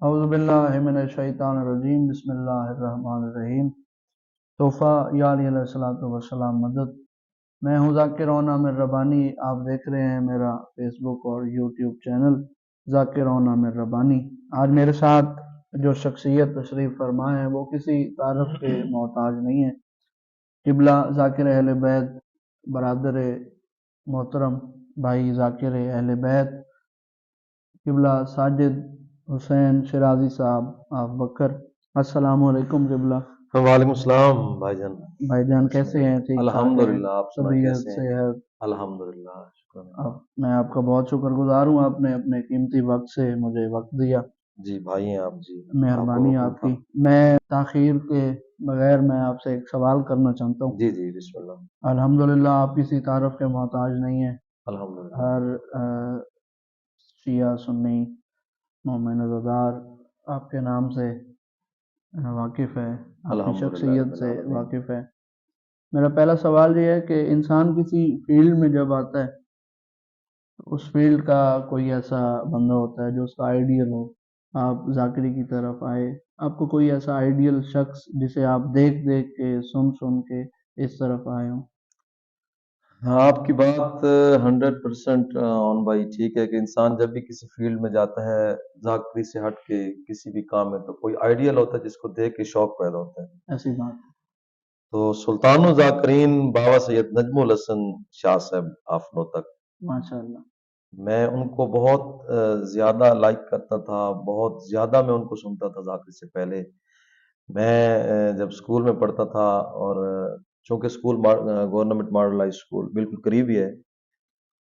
اعوذ باللہ من الشیطان الرجیم، بسم اللہ الرحمن الرحیم۔ تحفہ یا علیہ الصلوۃ والسلام مدد۔ میں ہوں ذاکر عامر ربانی، آپ دیکھ رہے ہیں میرا فیس بک اور یوٹیوب چینل ذاکر عامر ربانی۔ آج میرے ساتھ جو شخصیت تشریف فرما ہے وہ کسی تعارف کے محتاج نہیں ہے۔ قبلہ ذاکر اہل بیت، برادر محترم بھائی ذاکر اہل بیت، قبلہ ساجد حسین شرازی صاحب آف بکر۔ السلام علیکم قبلہ۔ وعلیکم السلام بھائی جان۔ بھائی جان کیسے ہیں؟ ٹھیک ٹھاک ہیں؟ الحمدللہ، آپ سنائیں طبیعت کیسے ہیں؟ صحت؟ الحمدللہ، شکر۔ میں آپ کا بہت شکر گزار ہوں، آپ نے اپنے قیمتی وقت سے مجھے وقت دیا۔ جی بھائی ہیں آپ جی، مہربانی آپ کی۔ میں تاخیر کے بغیر میں آپ سے ایک سوال کرنا چاہتا ہوں۔ جی جی بسم اللہ۔ الحمدللہ آپ کسی تعارف کے محتاج نہیں ہیں۔ الحمدللہ۔ ہر شیعہ سنی مومن عزادار آپ کے نام سے واقف ہے، آپ کی شخصیت سے واقف ہے۔ میرا پہلا سوال یہ ہے کہ انسان کسی فیلڈ میں جب آتا ہے تو اس فیلڈ کا کوئی ایسا بندہ ہوتا ہے جو اس کا آئیڈیل ہو۔ آپ ذاکری کی طرف آئے، آپ کو کوئی ایسا آئیڈیل شخص جسے آپ دیکھ دیکھ کے سن کے اس طرف آئے ہوں؟ ہاں، آپ کی بات 100% آن بھائی ٹھیک ہے کہ انسان جب بھی کسی فیلڈ میں جاتا ہے ذاکری سے ہٹ کے کسی بھی کام میں، تو کوئی آئیڈیل ہوتا ہے جس کو دیکھ کے شوق پیدا ہوتا ہے۔ ایسی بات تو سلطان الذاکرین بابا سید نجم الحسن شاہ صاحب آف نوتک، ماشاء اللہ۔ میں ان کو بہت زیادہ لائک کرتا تھا، بہت زیادہ میں ان کو سنتا تھا ذاکر سے پہلے۔ میں جب اسکول میں پڑھتا تھا، اور چونکہ school government model high school بالکل قریب ہی ہے،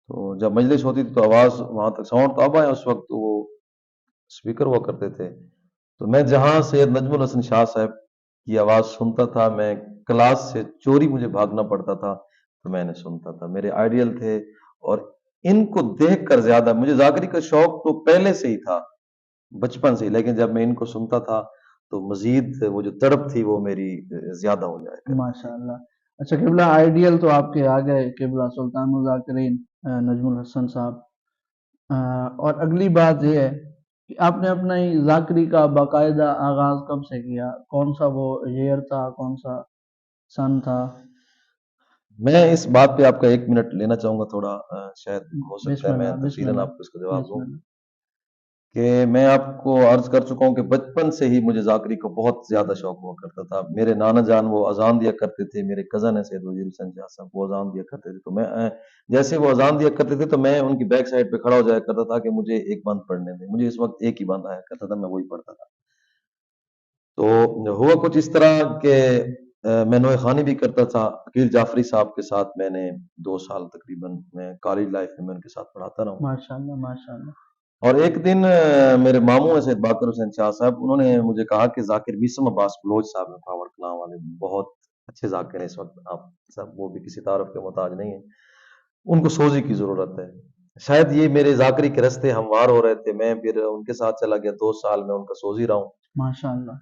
تو جب مجلس ہوتی تھی تو آواز وہاں تک ساؤنڈ تو اب آئے، اس وقت وہ اسپیکر ہوا کرتے تھے، تو میں جہاں سید نجم الحسن شاہ صاحب کی آواز سنتا تھا، میں کلاس سے چوری مجھے بھاگنا پڑتا تھا تو میں نے سنتا تھا۔ میرے آئیڈیل تھے، اور ان کو دیکھ کر زیادہ مجھے ذاکری کا شوق تو پہلے سے ہی تھا، بچپن سے، لیکن جب میں ان کو سنتا تھا تو مزید وہ جو تڑپ تھی وہ میری زیادہ ہو جائے۔ ماشاء اللہ۔ اچھا قبلہ، آئیڈیل تو آپ کے آ گئے، قبلہ سلطان الذاکرین نجم الحسن صاحب۔ اور اگلی بات یہ ہے کہ آپ نے اپنا ذاکری کا باقاعدہ آغاز کب سے کیا؟ کون سا وہ ایئر تھا، کون سا سن تھا؟ میں اس بات پہ آپ کا 1 منٹ لینا چاہوں گا، تھوڑا شاید ہو سکتا ہے میں تفصیلاً آپ کو اس کا جواب دوں، کہ میں آپ کو عرض کر چکا ہوں کہ بچپن سے ہی مجھے ذاکری کا بہت زیادہ شوق ہوا کرتا تھا۔ میرے نانا جان وہ اذان دیا کرتے تھے، میرے کزن ہے سید وزیر حسین شاہ صاحب، وہ اذان دیا کرتے تھے، تو میں جیسے وہ اذان دیا کرتے تھے تو میں ان کی بیک سائڈ پہ کھڑا ہو جایا کرتا تھا کہ مجھے ایک بند پڑھنے دیں۔ مجھے اس وقت ایک ہی بند آیا کرتا تھا، میں وہی پڑھتا تھا۔ تو ہوا کچھ اس طرح کہ میں نوئے خانی بھی کرتا تھا، عقیل جعفری صاحب کے ساتھ میں نے 2 سال تقریباً میں کالج لائف میں ان کے ساتھ پڑھاتا رہا ہوں۔ ماشاءاللہ ماشاءاللہ۔ اور ایک دن میرے ماموں ہیں سید باقر حسین شاہ صاحب، انہوں نے مجھے کہا کہ ذاکر میسم عباس بلوچ صاحب ہیں، پاور کلام والے، بہت اچھے ذاکر ہیں اس وقت، آپ سب وہ بھی کسی تعارف کے محتاج نہیں ہیں، ان کو سوزی کی ضرورت ہے۔ شاید یہ میرے ذاکری کے رستے ہموار ہو رہے تھے، میں پھر ان کے ساتھ چلا گیا، 2 سال میں ان کا سوزی رہا ہوں۔ ماشاءاللہ۔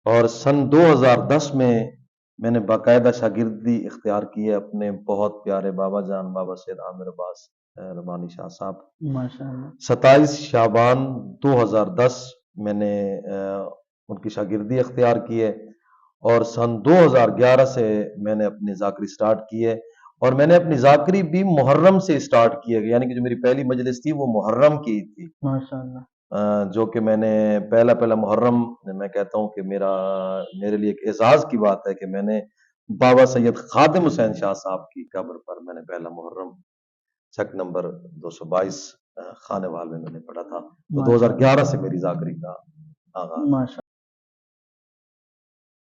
اور سن 2010 میں نے باقاعدہ شاگردی اختیار کی ہے اپنے بہت پیارے بابا جان بابا سید عامر عباس ربانی شاہ صاحب۔ ماشاءاللہ۔ 27 شعبان 2010 میں نے ان کی شاگردی اختیار کی ہے، اور سن 2011 سے میں نے اپنی ذاکری سٹارٹ کی ہے، اور میں نے اپنی ذاکری بھی محرم سے سٹارٹ کی ہے، یعنی کہ جو میری پہلی مجلس تھی وہ محرم کی تھی، ماشاءاللہ۔ جو کہ میں نے پہلا محرم، میں کہتا ہوں کہ میرے لیے ایک اعزاز کی بات ہے کہ میں نے بابا سید خادم حسین شاہ صاحب کی قبر پر میں نے پہلا محرم چھک نمبر 222 خانے وال میں نے پڑھا تھا، تو 2011 سے میری ذاکری کا آغاز۔